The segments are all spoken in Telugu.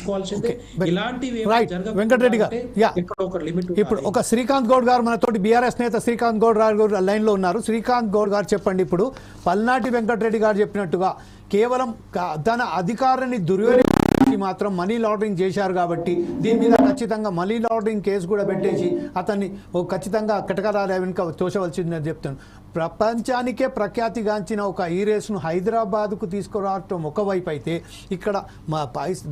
తీసుకోవాల్సిందే. ఇలాంటివి వెంకటరెడ్డి గారు, ఇప్పుడు ఒక శ్రీకాంత్ గౌడ్ గారు మనతోటి బీఆర్ఎస్ నేత శ్రీకాంత్ గౌడ్ గారు లైన్ లో ఉన్నారు. శ్రీకాంత్ గౌడ్ గారు చెప్పండి, ఇప్పుడు పల్నాటి వెంకటరెడ్డి గారు చెప్పినట్టుగా కేవలం తన అధికారాన్ని దుర్వినియోగానికి మాత్రం మనీ లాండరింగ్ చేశారు కాబట్టి దీని మీద ఖచ్చితంగా మనీ లాండరింగ్ కేసు కూడా పెట్టేసి అతన్ని ఖచ్చితంగా కటకరాల వెనుక తోసవలసిందని చెప్తాను. ప్రపంచానికే ప్రఖ్యాతిగాంచిన ఒక ఈ రేసును హైదరాబాద్కు తీసుకురావటం ఒకవైపు అయితే, ఇక్కడ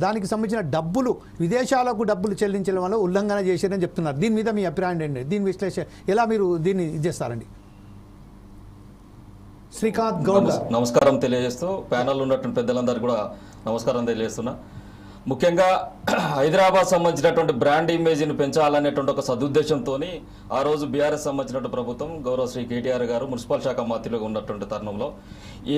దానికి సంబంధించిన డబ్బులు విదేశాలకు డబ్బులు చెల్లించడం వల్ల ఉల్లంఘన చేశారని చెప్తున్నారు. దీని మీద మీ అభిప్రాయం ఏంటి? దీని విశ్లేషణ ఎలా మీరు దీన్ని చేస్తారండి? శ్రీకాంత్ గౌడ్, నమస్కారం తెలియజేస్తూ ప్యానల్ ఉన్నటువంటి పెద్దలందరూ కూడా నమస్కారం తెలియజేస్తున్నా. ముఖ్యంగా హైదరాబాద్ సంబంధించినటువంటి బ్రాండ్ ఇమేజ్ని పెంచాలనేటువంటి ఒక సదుద్దేశంతో ఆ రోజు బీఆర్ఎస్ సంబంధించినటువంటి ప్రభుత్వం గౌరవ శ్రీ కేటీఆర్ గారు మున్సిపల్ శాఖ మంత్రిగా ఉన్నటువంటి తరుణంలో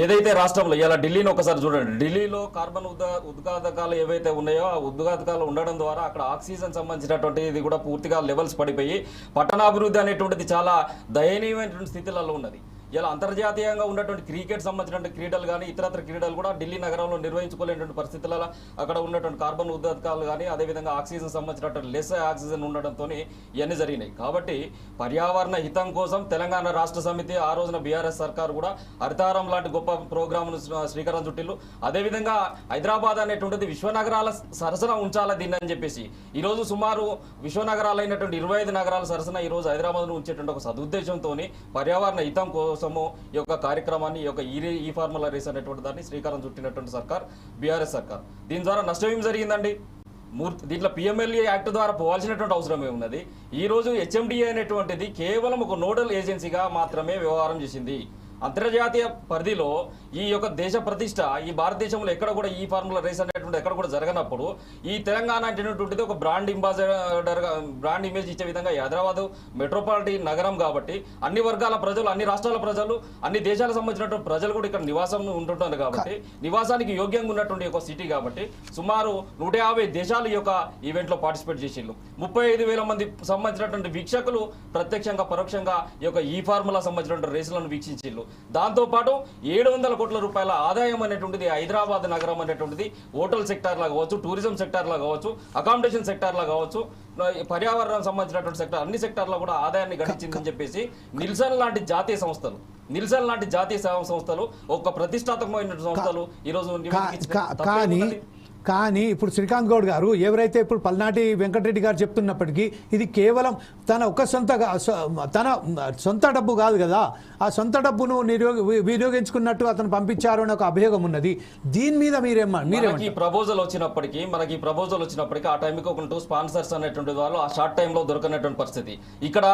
ఏదైతే రాష్ట్రంలో ఇలా ఢిల్లీని ఒకసారి చూడండి, ఢిల్లీలో కార్బన్ ఉద్గాతకాలు ఏవైతే ఉన్నాయో ఆ ఉద్గాతకాలు ఉండడం ద్వారా అక్కడ ఆక్సిజన్ సంబంధించినటువంటి ఇది కూడా పూర్తిగా లెవెల్స్ పడిపోయి పట్టణాభివృద్ధి అనేటువంటిది చాలా దయనీయమైనటువంటి స్థితిలో ఉన్నది. ఇలా అంతర్జాతీయంగా ఉన్నటువంటి క్రికెట్ సంబంధించినటువంటి క్రీడలు కానీ ఇతరత్ర క్రీడలు కూడా ఢిల్లీ నగరంలో నిర్వహించుకోలేనటువంటి పరిస్థితులలో అక్కడ ఉన్నటువంటి కార్బన్ ఉద్గాతకాలు కానీ అదేవిధంగా ఆక్సిజన్ సంబంధించినటువంటి లెస్ ఆక్సిజన్ ఉండడంతో ఇవన్నీ జరిగినాయి. కాబట్టి పర్యావరణ హితం కోసం తెలంగాణ రాష్ట్ర సమితి ఆ రోజున బీఆర్ఎస్ సర్కారు కూడా హరితారం లాంటి గొప్ప ప్రోగ్రామ్ను శ్రీకారం చుట్టిల్లు. అదేవిధంగా హైదరాబాద్ అనేటువంటిది విశ్వనగరాల సరసన ఉంచాలా దీన్ని అని చెప్పేసి ఈరోజు సుమారు విశ్వనగరాలు అయినటువంటి 25 నగరాల సరసన ఈరోజు హైదరాబాద్ను ఉంచేటువంటి ఒక సదుద్దేశంతో పర్యావరణ హితం కోసము ఈ యొక్క కార్యక్రమాన్ని ఈ ఫార్ములా రేస్ అనేటువంటి దాన్ని శ్రీకారం చుట్టినటువంటి సర్కార్ బీఆర్ఎస్ సర్కార్. దీని ద్వారా నష్టం ఏం జరిగిందండి? దీంట్లో పిఎంఎల్ఏ యాక్ట్ ద్వారా పోవాల్సినటువంటి అవసరమే ఉన్నది. ఈ రోజు హెచ్ఎండిఏ అనేటువంటిది కేవలం ఒక నోడల్ ఏజెన్సీగా మాత్రమే వ్యవహారం చేసింది. అంతర్జాతీయ పరిధిలో ఈ యొక్క దేశ ప్రతిష్ట ఈ భారతదేశంలో ఎక్కడ కూడా ఈ ఫార్ములా రేస్ అనేటువంటి ఎక్కడ కూడా జరగనప్పుడు ఈ తెలంగాణ అనేటువంటిది ఒక బ్రాండ్ బ్రాండ్ ఇమేజ్ ఇచ్చే విధంగా హైదరాబాద్ మెట్రోపాలిటన్ నగరం కాబట్టి అన్ని వర్గాల ప్రజలు, అన్ని రాష్ట్రాల ప్రజలు, అన్ని దేశాలకు సంబంధించినటువంటి ప్రజలు కూడా ఇక్కడ నివాసం ఉంటుంటారు కాబట్టి నివాసానికి యోగ్యంగా ఉన్నటువంటి ఒక సిటీ కాబట్టి సుమారు 150 దేశాలు ఈ యొక్క ఈవెంట్లో పార్టిసిపేట్ చేసిళ్ళు. 35,000 మంది సంబంధించినటువంటి వీక్షకులు ప్రత్యక్షంగా పరోక్షంగా ఈ యొక్క ఈ ఫార్ములా సంబంధించినటువంటి రేసులను వీక్షించిళ్ళు. దాంతోపాటు 700 కోట్ల రూపాయల ఆదాయం అనేటువంటిది హైదరాబాద్ నగరం అనేటువంటిది హోటల్ సెక్టార్ లా కావచ్చు, టూరిజం సెక్టార్ లా కావచ్చు, అకామిడేషన్ సెక్టార్ లా కావచ్చు, పర్యావరణం సంబంధించినటువంటి సెక్టార్ అన్ని సెక్టార్లో కూడా ఆదాయాన్ని గడించిందని చెప్పేసి నిల్సన్ లాంటి జాతీయ సంస్థలు ఒక ప్రతిష్టాత్మకమైన సంస్థలు ఈరోజు కానీ ఇప్పుడు శ్రీకాంత్ గౌడ్ గారు ఎవరైతే ఇప్పుడు పల్నాటి వెంకటరెడ్డి గారు చెప్తున్నప్పటికీ ఇది కేవలం తన సొంత డబ్బు కాదు కదా, ఆ సొంత డబ్బును వినియోగించుకున్నట్టు అతను పంపించారు అని ఒక అభియోగం ఉన్నది. దీని మీద మనకి ప్రపోజల్ వచ్చినప్పటికీ ఆ టైంకి ఒక 2 స్పాన్సర్స్ అనేటువంటి వాళ్ళు ఆ షార్ట్ టైంలో దొరకనటువంటి పరిస్థితి. ఇక్కడ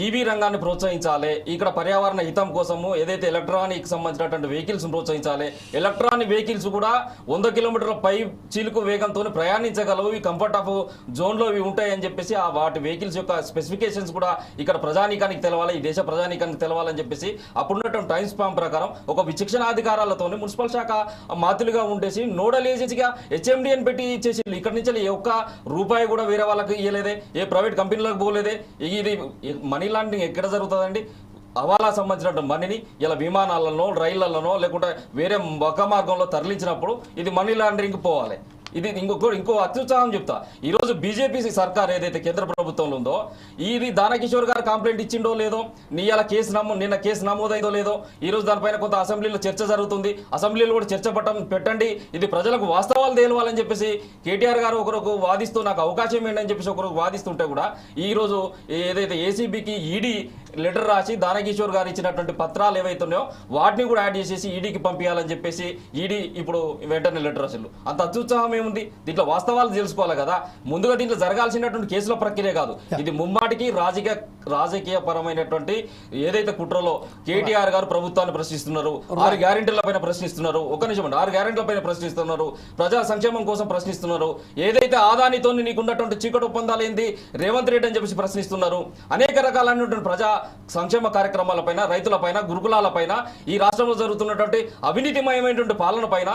ఈవీ రంగాన్ని ప్రోత్సహించాలి, ఇక్కడ పర్యావరణ హితం కోసము ఏదైతే ఎలక్ట్రానిక్ సంబంధించినటువంటి వెహికల్స్ ప్రోత్సహించాలి. ఎలక్ట్రానిక్ వెహికల్స్ కూడా 100 కిలోమీటర్ల పై చిలుకు వేగంతో ప్రయాణించగలవు, ఈ కంఫర్ట్ ఆఫ్ జోన్లో ఇవి ఉంటాయని చెప్పేసి వాటి వెహికల్స్ యొక్క స్పెసిఫికేషన్స్ కూడా ఇక్కడ ప్రజానీకానికి తెలవాలి, ఈ దేశ ప్రజానీకానికి తెలవాలని చెప్పేసి అప్పుడున్నటువంటి టైం స్పామ్ ప్రకారం ఒక విచక్షణాధికారాలతో మున్సిపల్ శాఖ మాతులుగా ఉండేసి నోడల్ ఏజెన్సీగా హెచ్ఎండిఎన్ పెట్టి ఇచ్చేసి ఇక్కడ నుంచి ఒక్క రూపాయి కూడా వేరే వాళ్ళకి ఇవ్వలేదే, ఏ ప్రైవేట్ కంపెనీలకు పోలేదే. ఇది మనీ లాండరింగ్ ఎక్కడ జరుగుతుందండి? హవాలా సంబంధించిన మనీని ఇలా విమానాలలో, రైళ్లలోనో లేకుంటే వేరే ఒక మార్గంలో తరలించినప్పుడు ఇది మనీ లాండరింగ్ పోవాలి. ఇది ఇంకో అత్యుత్సాహం చెప్తా. ఈరోజు బీజేపీ సర్కార్ ఏదైతే కేంద్ర ప్రభుత్వంలో ఉందో ఇది దానకిషోర్ గారు కంప్లైంట్ ఇచ్చిండో లేదో, నిన్న కేసు నమోదైందో లేదో, ఈరోజు దానిపైన కొంత అసెంబ్లీలో చర్చ జరుగుతుంది. అసెంబ్లీలో కూడా చర్చ పెట్టండి, ఇది ప్రజలకు వాస్తవాలు తేలవాలని చెప్పేసి కేటీఆర్ గారు ఒకరికి వాదిస్తూ నాకు అవకాశం ఏంటని చెప్పేసి ఒకరికి వాదిస్తుంటే కూడా ఈరోజు ఏదైతే ఏసీబీకి ఈడీ లెటర్ రాసి దానకిషోర్ గారు ఇచ్చినటువంటి పత్రాలు ఏవైతే ఉన్నాయో వాటిని కూడా యాడ్ చేసేసి ఈడీకి పంపించాలని చెప్పేసి ఈడీ ఇప్పుడు వెంటనే లెటర్ రాసిళ్ళు. అంత అత్యుత్సాహం ఏముంది? దీంట్లో వాస్తవాలు తెలుసుకోవాలి కదా. ముందుగా దీంట్లో జరగాల్సినటువంటి కేసుల ప్రక్రియ కాదు, ఇది ముమ్మాటికి రాజకీయ పరమైనటువంటి ఏదైతే కుట్రలో కేటీఆర్ గారు ప్రభుత్వాన్ని ప్రశ్నిస్తున్నారు, 6 గ్యారెంటీల పైన ప్రశ్నిస్తున్నారు, 6 గ్యారెంటీల పైన ప్రశ్నిస్తున్నారు, ప్రజా సంక్షేమం కోసం ప్రశ్నిస్తున్నారు, ఏదైతే ఆదానితో నీకున్నటువంటి చీకటి ఒప్పందాలు ఏంది రేవంత్ రెడ్డి అని చెప్పేసి ప్రశ్నిస్తున్నారు, అనేక రకాలైనటువంటి ప్రజా సంక్షేమ కార్యక్రమాలపైన, రైతులపైన, గురుకులాలపైన, ఈ రాష్ట్రంలో జరుగుతున్నటువంటి అవినీతిమయమైనటువంటి పాలన పైన,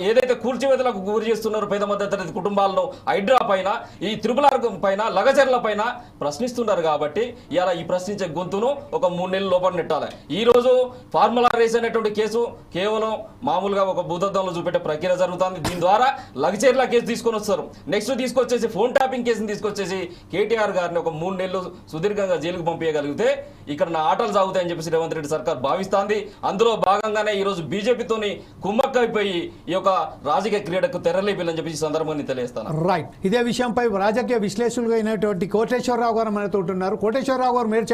ఏదైతే కూల్చివేతలకు గురి చేస్తున్నారో పేద మధ్యతరగతి కుటుంబాలను, హైడ్రా పైన, ఈ త్రిపులార్ పైన, లగచర్ల పైన ప్రశ్నిస్తున్నారు. కాబట్టి ఇలా ఈ ప్రశ్నించే గొంతును ఒక 3 నెలల లోపల నెట్టాలి. ఈ రోజు ఫార్ములా రేస్ అనేటువంటి కేసు కేవలం మామూలుగా ఒక భూతద్దంలో చూపెట్టే ప్రక్రియ జరుగుతుంది. దీని ద్వారా లగచర్ల కేసు తీసుకొని వస్తారు. నెక్స్ట్ తీసుకొచ్చేసి ఫోన్ ట్యాపింగ్ కేసుని తీసుకొచ్చేసి కేటీఆర్ గారిని ఒక 3 నెలలు సుదీర్ఘంగా జైలుకు పంపించగలిగితే ఇక్కడ నా ఆటలు సాగుతాయని చెప్పేసి రేవంత్ రెడ్డి సర్కార్ భావిస్తుంది. అందులో భాగంగానే ఈ రోజు బీజేపీతోని కుమ్మక్కైపోయి ఈ యొక్క రాజకీయ క్రీడకు తెరలేపిల్లని చెప్పేసి సందర్భాన్ని తెలియజేస్తాను. రైట్. ఇదే విషయంపై రాజకీయ విశ్లేషకులుగా అయినటువంటి కోటేశ్వరరావు గారు మనతో ఉంటున్నారు. కోటేశ్వరరావు గారు, మీరు